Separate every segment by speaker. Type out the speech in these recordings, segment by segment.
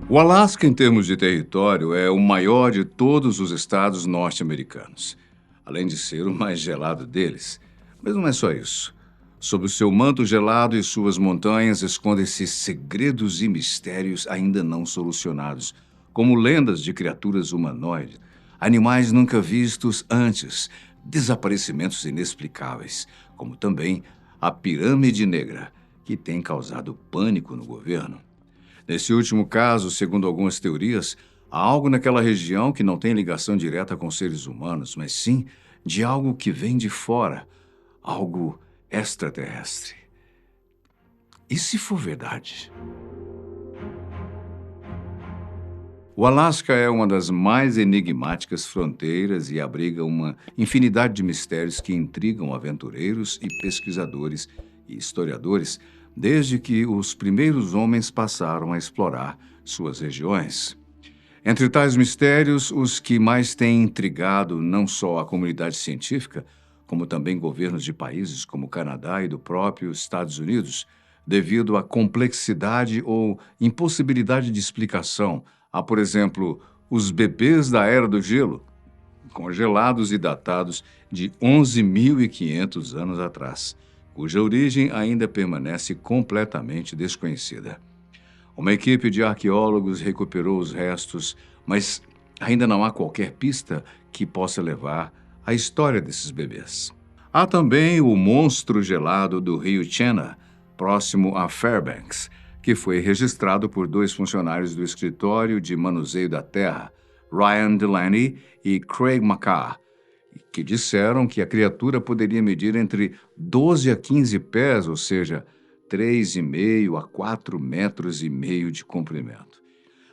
Speaker 1: O Alasca, em termos de território, é o maior de todos os estados norte-americanos, além de ser o mais gelado deles. Mas não é só isso. Sob o seu manto gelado e suas montanhas escondem-se segredos e mistérios ainda não solucionados, como lendas de criaturas humanoides, animais nunca vistos antes, desaparecimentos inexplicáveis, como também a Pirâmide Negra, que tem causado pânico no governo. Nesse último caso, segundo algumas teorias, há algo naquela região que não tem ligação direta com seres humanos, mas sim de algo que vem de fora, algo extraterrestre. E se for verdade? O Alasca é uma das mais enigmáticas fronteiras e abriga uma infinidade de mistérios que intrigam aventureiros e pesquisadores e historiadores desde que os primeiros homens passaram a explorar suas regiões. Entre tais mistérios, os que mais têm intrigado não só a comunidade científica, como também governos de países como o Canadá e do próprio Estados Unidos, devido à complexidade ou impossibilidade de explicação. Há, por exemplo, os bebês da Era do Gelo, congelados e datados de 11.500 anos atrás, cuja origem ainda permanece completamente desconhecida. Uma equipe de arqueólogos recuperou os restos, mas ainda não há qualquer pista que possa levar à história desses bebês. Há também o monstro gelado do rio Chena, próximo a Fairbanks, que foi registrado por dois funcionários do escritório de manuseio da terra, Ryan Delaney e Craig McCarr, que disseram que a criatura poderia medir entre 12 a 15 pés, ou seja, 3,5 a 4,5 metros de comprimento.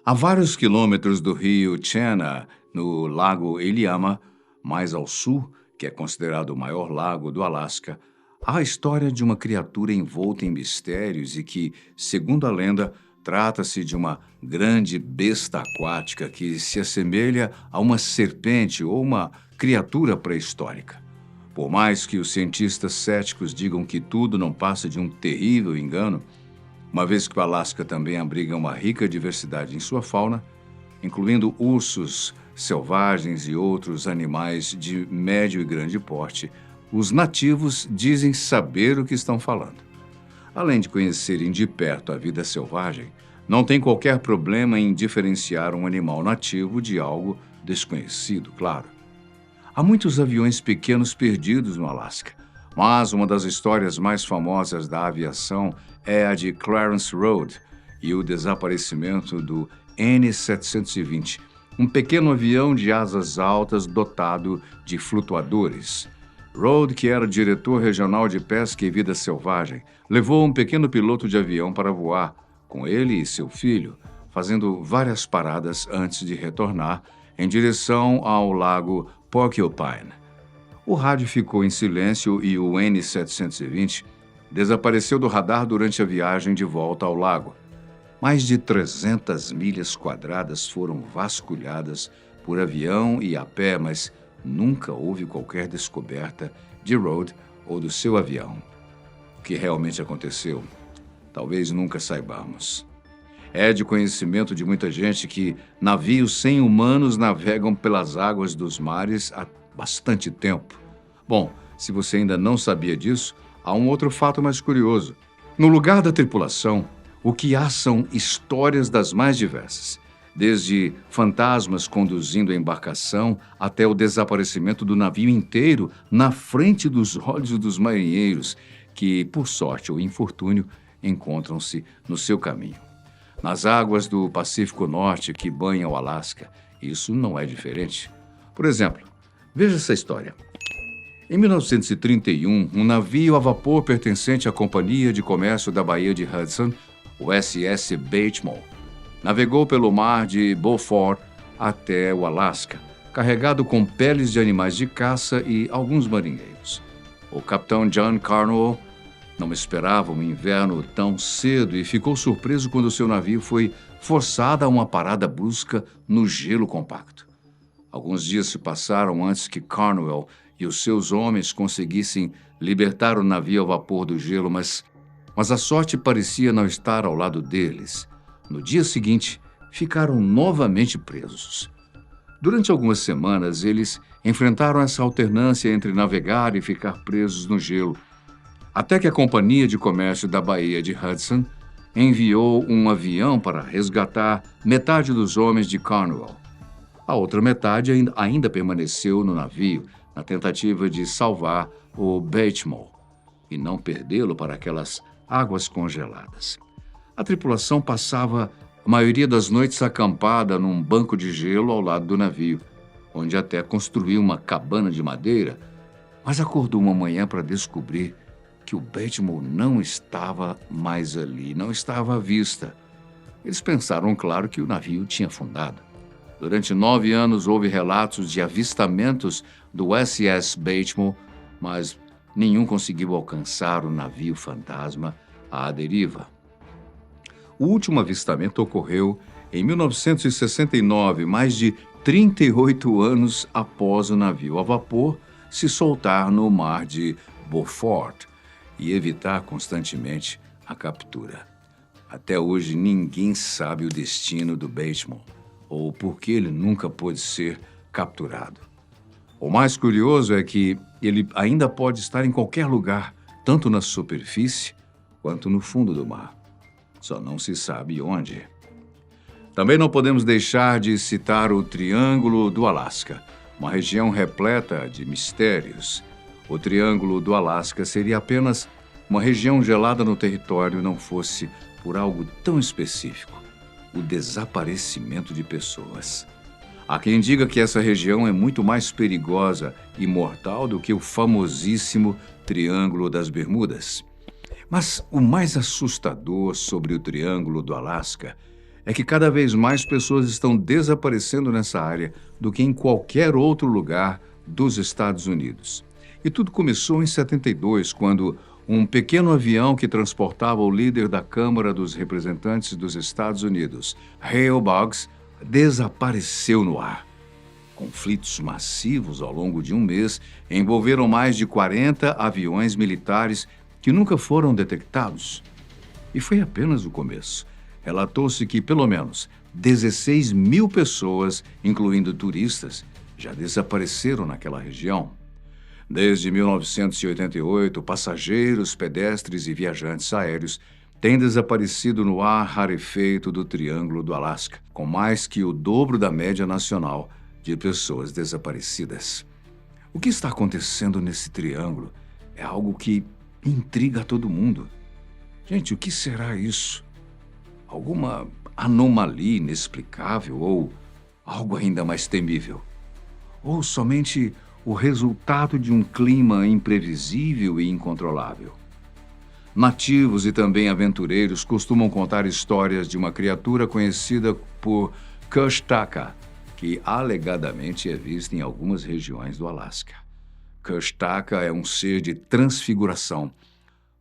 Speaker 1: A vários quilômetros do rio Chena, no lago Iliamna, mais ao sul, que é considerado o maior lago do Alasca, há a história de uma criatura envolta em mistérios e que, segundo a lenda, trata-se de uma grande besta aquática que se assemelha a uma serpente ou uma criatura pré-histórica. Por mais que os cientistas céticos digam que tudo não passa de um terrível engano, uma vez que o Alasca também abriga uma rica diversidade em sua fauna, incluindo ursos selvagens e outros animais de médio e grande porte, os nativos dizem saber o que estão falando. Além de conhecerem de perto a vida selvagem, não tem qualquer problema em diferenciar um animal nativo de algo desconhecido, claro. Há muitos aviões pequenos perdidos no Alasca, mas uma das histórias mais famosas da aviação é a de Clarence Road e o desaparecimento do N-720, um pequeno avião de asas altas dotado de flutuadores. Road, que era diretor regional de pesca e vida selvagem, levou um pequeno piloto de avião para voar, com ele e seu filho, fazendo várias paradas antes de retornar em direção ao lago Porcupine. O rádio ficou em silêncio e o N-720 desapareceu do radar durante a viagem de volta ao lago. Mais de 300 milhas quadradas foram vasculhadas por avião e a pé, mas nunca houve qualquer descoberta de Road ou do seu avião. O que realmente aconteceu, talvez nunca saibamos. É de conhecimento de muita gente que navios sem humanos navegam pelas águas dos mares há bastante tempo. Bom, se você ainda não sabia disso, há um outro fato mais curioso. No lugar da tripulação, o que há são histórias das mais diversas, desde fantasmas conduzindo a embarcação até o desaparecimento do navio inteiro na frente dos olhos dos marinheiros, que, por sorte ou infortúnio, encontram-se no seu caminho. Nas águas do Pacífico Norte que banham o Alasca, isso não é diferente. Por exemplo, veja essa história. Em 1931, um navio a vapor pertencente à Companhia de Comércio da Baía de Hudson, o SS Batemore, navegou pelo mar de Beaufort até o Alasca, carregado com peles de animais de caça e alguns marinheiros. O capitão John Carnwell não esperava um inverno tão cedo e ficou surpreso quando seu navio foi forçado a uma parada brusca no gelo compacto. Alguns dias se passaram antes que Carnwell e os seus homens conseguissem libertar o navio a vapor do gelo, mas a sorte parecia não estar ao lado deles. No dia seguinte, ficaram novamente presos. Durante algumas semanas, eles enfrentaram essa alternância entre navegar e ficar presos no gelo, até que a Companhia de Comércio da Baía de Hudson enviou um avião para resgatar metade dos homens de Cornwall. A outra metade ainda permaneceu no navio, na tentativa de salvar o Baltimore e não perdê-lo para aquelas águas congeladas. A tripulação passava a maioria das noites acampada num banco de gelo ao lado do navio, onde até construiu uma cabana de madeira, mas acordou uma manhã para descobrir que o Baltimore não estava mais ali, não estava à vista. Eles pensaram, claro, que o navio tinha afundado. Durante 9 anos houve relatos de avistamentos do SS Baltimore, mas nenhum conseguiu alcançar o navio fantasma à deriva. O último avistamento ocorreu em 1969, mais de 38 anos após o navio a vapor se soltar no mar de Beaufort e evitar constantemente a captura. Até hoje, ninguém sabe o destino do Baltimore ou por que ele nunca pôde ser capturado. O mais curioso é que ele ainda pode estar em qualquer lugar, tanto na superfície quanto no fundo do mar. Só não se sabe onde. Também não podemos deixar de citar o Triângulo do Alasca, uma região repleta de mistérios. O Triângulo do Alasca seria apenas uma região gelada no território não fosse por algo tão específico: o desaparecimento de pessoas. Há quem diga que essa região é muito mais perigosa e mortal do que o famosíssimo Triângulo das Bermudas. Mas o mais assustador sobre o Triângulo do Alasca é que cada vez mais pessoas estão desaparecendo nessa área do que em qualquer outro lugar dos Estados Unidos. E tudo começou em 72, quando um pequeno avião que transportava o líder da Câmara dos Representantes dos Estados Unidos, Hale Boggs, desapareceu no ar. Conflitos massivos ao longo de um mês envolveram mais de 40 aviões militares que nunca foram detectados. E foi apenas o começo. Relatou-se que pelo menos 16 mil pessoas, incluindo turistas, já desapareceram naquela região. Desde 1988, passageiros, pedestres e viajantes aéreos têm desaparecido no ar rarefeito do Triângulo do Alasca, com mais que o dobro da média nacional de pessoas desaparecidas. O que está acontecendo nesse triângulo é algo que intriga a todo mundo. Gente, o que será isso? Alguma anomalia inexplicável ou algo ainda mais temível? Ou somente o resultado de um clima imprevisível e incontrolável? Nativos e também aventureiros costumam contar histórias de uma criatura conhecida por Kushtaka, que alegadamente é vista em algumas regiões do Alasca. Kushtaka é um ser de transfiguração,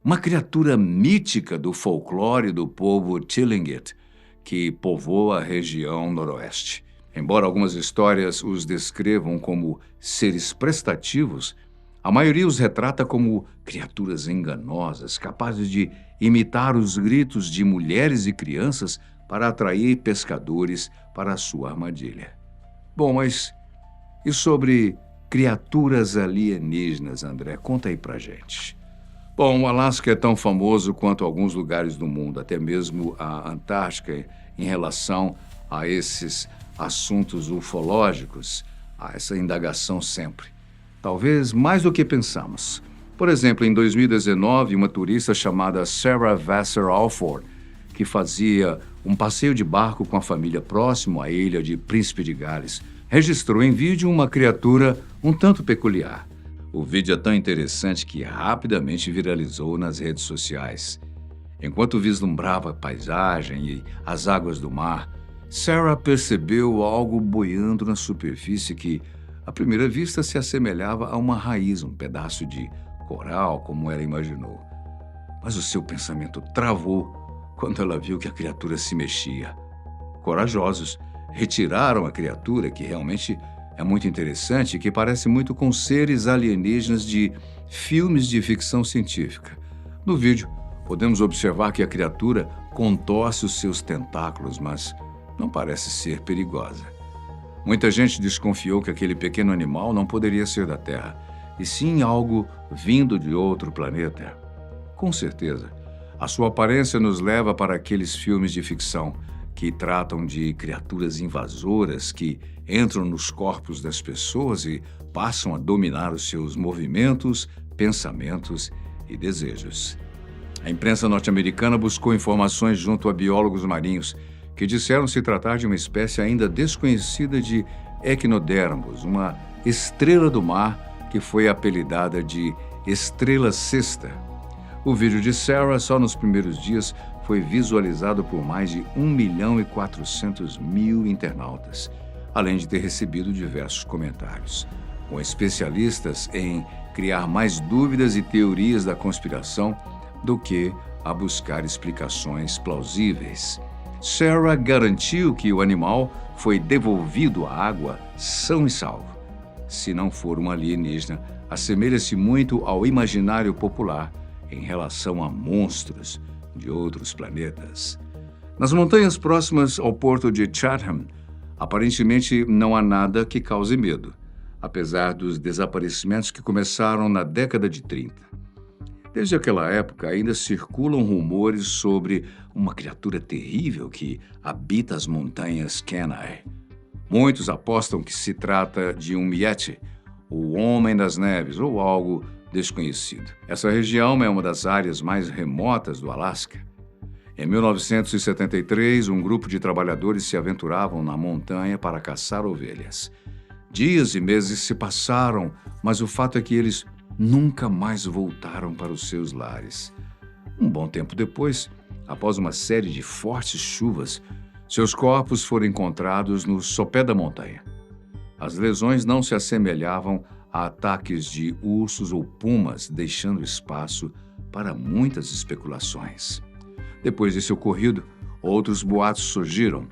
Speaker 1: uma criatura mítica do folclore do povo Tlingit, que povoa a região noroeste. Embora algumas histórias os descrevam como seres prestativos, a maioria os retrata como criaturas enganosas, capazes de imitar os gritos de mulheres e crianças para atrair pescadores para a sua armadilha. Bom, mas e sobre criaturas alienígenas, André? Conta aí pra gente. Bom, o Alasca é tão famoso quanto alguns lugares do mundo, até mesmo a Antártica, em relação a esses assuntos ufológicos, a essa indagação sempre. Talvez mais do que pensamos. Por exemplo, em 2019, uma turista chamada Sarah Vassar Alford, que fazia um passeio de barco com a família próximo à ilha de Príncipe de Gales, registrou em vídeo uma criatura um tanto peculiar. O vídeo é tão interessante que rapidamente viralizou nas redes sociais. Enquanto vislumbrava a paisagem e as águas do mar, Sarah percebeu algo boiando na superfície que, à primeira vista, se assemelhava a uma raiz, um pedaço de coral, como ela imaginou. Mas o seu pensamento travou quando ela viu que a criatura se mexia. Corajosos, retiraram a criatura, que realmente é muito interessante e que parece muito com seres alienígenas de filmes de ficção científica. No vídeo, podemos observar que a criatura contorce os seus tentáculos, mas não parece ser perigosa. Muita gente desconfiou que aquele pequeno animal não poderia ser da Terra, e sim algo vindo de outro planeta. Com certeza, a sua aparência nos leva para aqueles filmes de ficção que tratam de criaturas invasoras que entram nos corpos das pessoas e passam a dominar os seus movimentos, pensamentos e desejos. A imprensa norte-americana buscou informações junto a biólogos marinhos que disseram se tratar de uma espécie ainda desconhecida de equinodermos, uma estrela do mar que foi apelidada de estrela cesta. O vídeo de Sarah, só nos primeiros dias, foi visualizado por mais de 1.400.000 internautas, além de ter recebido diversos comentários, com especialistas em criar mais dúvidas e teorias da conspiração do que a buscar explicações plausíveis. Sarah garantiu que o animal foi devolvido à água são e salvo. Se não for um alienígena, assemelha-se muito ao imaginário popular em relação a monstros de outros planetas. Nas montanhas próximas ao porto de Chatham, aparentemente não há nada que cause medo, apesar dos desaparecimentos que começaram na década de 30. Desde aquela época, ainda circulam rumores sobre uma criatura terrível que habita as montanhas Kenai. Muitos apostam que se trata de um Yeti, o Homem das Neves, ou algo desconhecido. Essa região é uma das áreas mais remotas do Alasca. Em 1973, um grupo de trabalhadores se aventuravam na montanha para caçar ovelhas. Dias e meses se passaram, mas o fato é que eles nunca mais voltaram para os seus lares. Um bom tempo depois, após uma série de fortes chuvas, seus corpos foram encontrados no sopé da montanha. As lesões não se assemelhavam a ataques de ursos ou pumas, deixando espaço para muitas especulações. Depois desse ocorrido, outros boatos surgiram.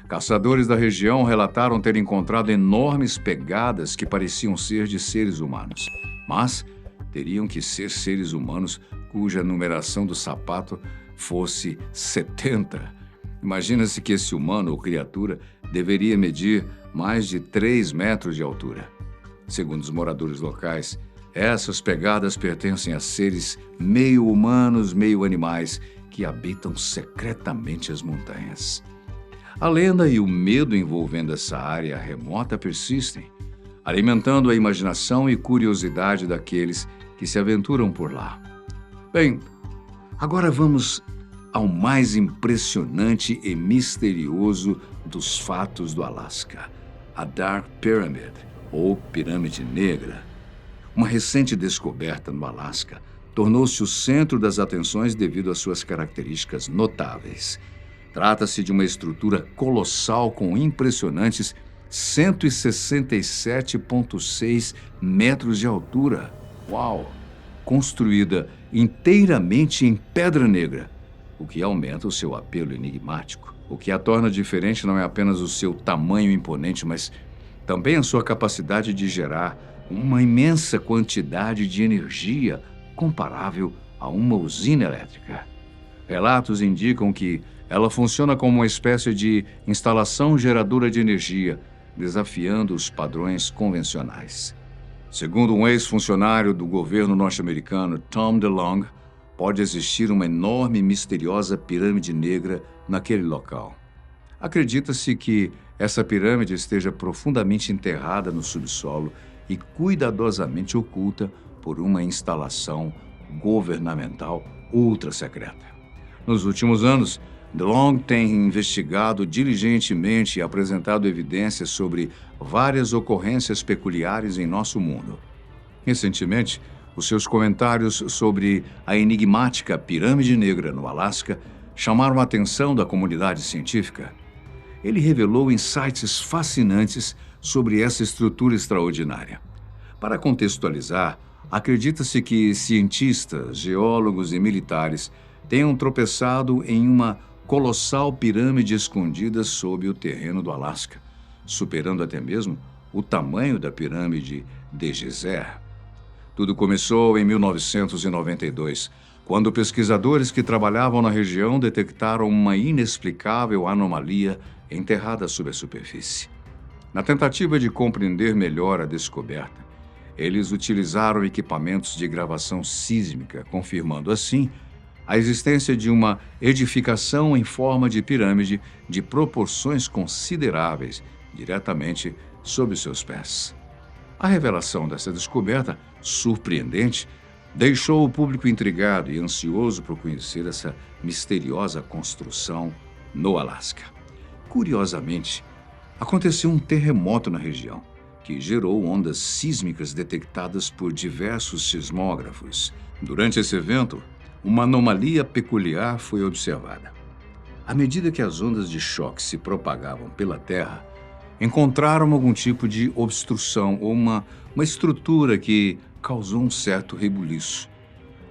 Speaker 1: Caçadores da região relataram ter encontrado enormes pegadas que pareciam ser de seres humanos, mas teriam que ser seres humanos cuja numeração do sapato fosse 70. Imagina-se que esse humano ou criatura deveria medir mais de 3 metros de altura. Segundo os moradores locais, essas pegadas pertencem a seres meio humanos, meio animais que habitam secretamente as montanhas. A lenda e o medo envolvendo essa área remota persistem, alimentando a imaginação e curiosidade daqueles que se aventuram por lá. Bem, agora vamos ao mais impressionante e misterioso dos fatos do Alasca, a Dark Pyramid, ou Pirâmide Negra. Uma recente descoberta no Alasca tornou-se o centro das atenções devido às suas características notáveis. Trata-se de uma estrutura colossal com impressionantes 167,6 metros de altura. Uau! Construída inteiramente em pedra negra, o que aumenta o seu apelo enigmático. O que a torna diferente não é apenas o seu tamanho imponente, mas também a sua capacidade de gerar uma imensa quantidade de energia comparável a uma usina elétrica. Relatos indicam que ela funciona como uma espécie de instalação geradora de energia, desafiando os padrões convencionais. Segundo um ex-funcionário do governo norte-americano, Tom DeLonge, pode existir uma enorme e misteriosa pirâmide negra naquele local. Acredita-se que essa pirâmide esteja profundamente enterrada no subsolo e cuidadosamente oculta por uma instalação governamental ultra secreta. Nos últimos anos, DeLonge tem investigado diligentemente e apresentado evidências sobre várias ocorrências peculiares em nosso mundo. Recentemente, os seus comentários sobre a enigmática Pirâmide Negra no Alasca chamaram a atenção da comunidade científica. Ele revelou insights fascinantes sobre essa estrutura extraordinária. Para contextualizar, acredita-se que cientistas, geólogos e militares tenham tropeçado em uma colossal pirâmide escondida sob o terreno do Alasca, superando até mesmo o tamanho da pirâmide de Gizeh. Tudo começou em 1992, quando pesquisadores que trabalhavam na região detectaram uma inexplicável anomalia enterrada sob a superfície. Na tentativa de compreender melhor a descoberta, eles utilizaram equipamentos de gravação sísmica, confirmando assim a existência de uma edificação em forma de pirâmide de proporções consideráveis diretamente sob seus pés. A revelação dessa descoberta, surpreendente, deixou o público intrigado e ansioso por conhecer essa misteriosa construção no Alasca. Curiosamente, aconteceu um terremoto na região, que gerou ondas sísmicas detectadas por diversos sismógrafos. Durante esse evento, uma anomalia peculiar foi observada. À medida que as ondas de choque se propagavam pela Terra, encontraram algum tipo de obstrução ou uma estrutura que causou um certo rebuliço.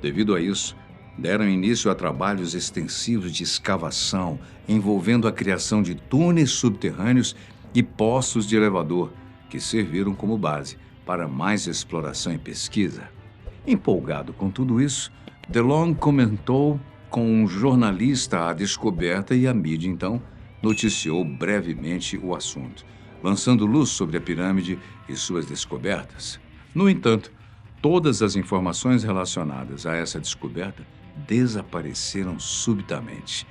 Speaker 1: Devido a isso, deram início a trabalhos extensivos de escavação, envolvendo a criação de túneis subterrâneos e poços de elevador, que serviram como base para mais exploração e pesquisa. Empolgado com tudo isso, DeLong comentou com um jornalista a descoberta e a mídia, então, noticiou brevemente o assunto, lançando luz sobre a pirâmide e suas descobertas. No entanto, todas as informações relacionadas a essa descoberta desapareceram subitamente,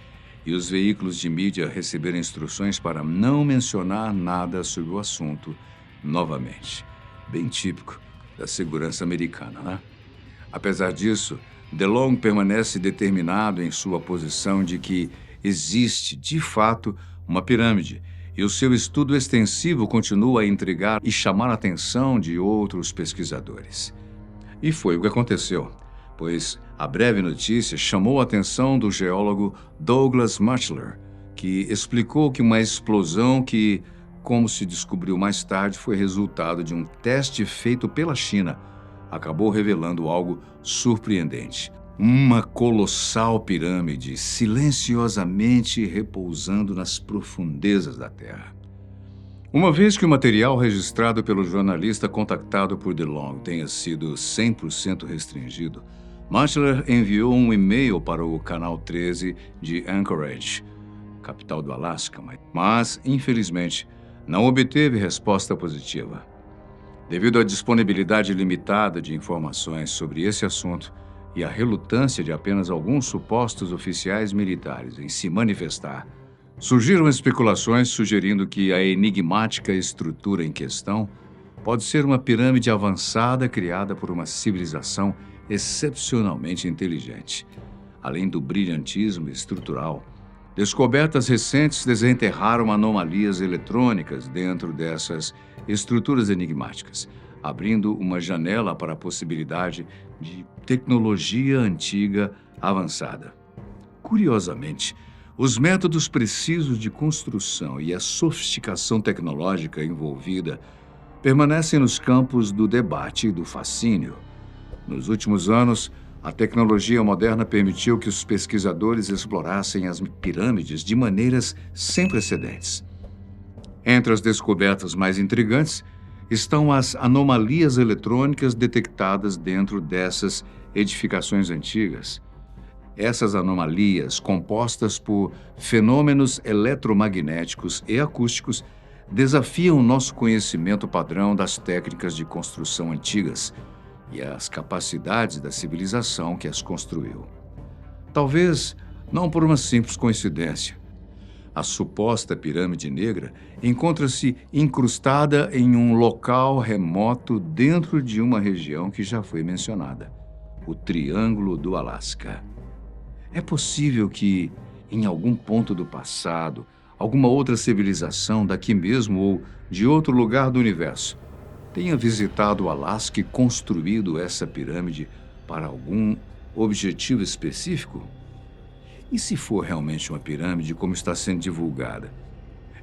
Speaker 1: e os veículos de mídia receberam instruções para não mencionar nada sobre o assunto novamente. Bem típico da segurança americana, né? Apesar disso, DeLong permanece determinado em sua posição de que existe, de fato, uma pirâmide, e o seu estudo extensivo continua a intrigar e chamar a atenção de outros pesquisadores. E foi o que aconteceu, pois a breve notícia chamou a atenção do geólogo Douglas Mutchler, que explicou que uma explosão que, como se descobriu mais tarde, foi resultado de um teste feito pela China, acabou revelando algo surpreendente. Uma colossal pirâmide silenciosamente repousando nas profundezas da Terra. Uma vez que o material registrado pelo jornalista contactado por DeLong tenha sido 100% restringido, Mutchler enviou um e-mail para o Canal 13 de Anchorage, capital do Alasca, mas, infelizmente, não obteve resposta positiva. Devido à disponibilidade limitada de informações sobre esse assunto e à relutância de apenas alguns supostos oficiais militares em se manifestar, surgiram especulações sugerindo que a enigmática estrutura em questão pode ser uma pirâmide avançada criada por uma civilização excepcionalmente inteligente. Além do brilhantismo estrutural, descobertas recentes desenterraram anomalias eletrônicas dentro dessas estruturas enigmáticas, abrindo uma janela para a possibilidade de tecnologia antiga avançada. Curiosamente, os métodos precisos de construção e a sofisticação tecnológica envolvida permanecem nos campos do debate e do fascínio. Nos últimos anos, a tecnologia moderna permitiu que os pesquisadores explorassem as pirâmides de maneiras sem precedentes. Entre as descobertas mais intrigantes estão as anomalias eletrônicas detectadas dentro dessas edificações antigas. Essas anomalias, compostas por fenômenos eletromagnéticos e acústicos, desafiam o nosso conhecimento padrão das técnicas de construção antigas e as capacidades da civilização que as construiu. Talvez não por uma simples coincidência. A suposta pirâmide negra encontra-se incrustada em um local remoto dentro de uma região que já foi mencionada, o Triângulo do Alasca. É possível que, em algum ponto do passado, alguma outra civilização daqui mesmo ou de outro lugar do universo tenha visitado o Alasca e construído essa pirâmide para algum objetivo específico? E se for realmente uma pirâmide como está sendo divulgada,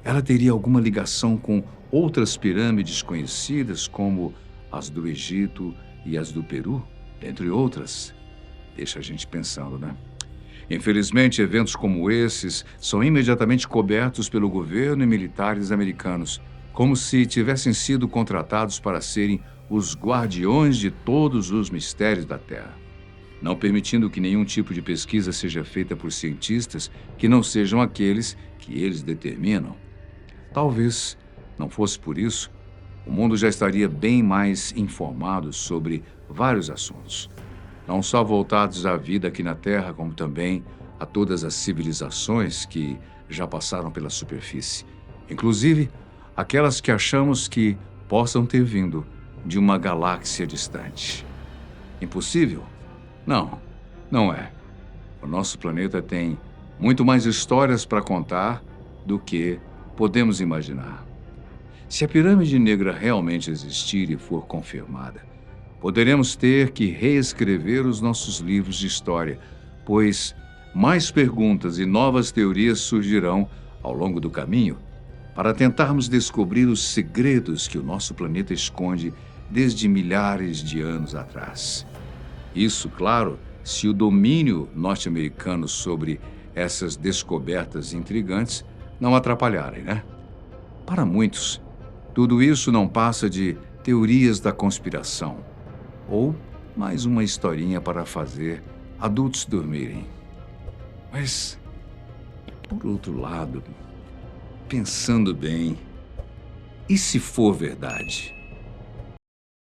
Speaker 1: ela teria alguma ligação com outras pirâmides conhecidas, como as do Egito e as do Peru, entre outras? Deixa a gente pensando, né? Infelizmente, eventos como esses são imediatamente cobertos pelo governo e militares americanos, como se tivessem sido contratados para serem os guardiões de todos os mistérios da Terra, não permitindo que nenhum tipo de pesquisa seja feita por cientistas que não sejam aqueles que eles determinam. Talvez não fosse por isso, o mundo já estaria bem mais informado sobre vários assuntos, não só voltados à vida aqui na Terra, como também a todas as civilizações que já passaram pela superfície, inclusive aquelas que achamos que possam ter vindo de uma galáxia distante. Impossível? Não, não é. O nosso planeta tem muito mais histórias para contar do que podemos imaginar. Se a pirâmide negra realmente existir e for confirmada, poderemos ter que reescrever os nossos livros de história, pois mais perguntas e novas teorias surgirão ao longo do caminho para tentarmos descobrir os segredos que o nosso planeta esconde desde milhares de anos atrás. Isso, claro, se o domínio norte-americano sobre essas descobertas intrigantes não atrapalharem, né? Para muitos, tudo isso não passa de teorias da conspiração ou mais uma historinha para fazer adultos dormirem. Mas, por outro lado, pensando bem, e se for verdade?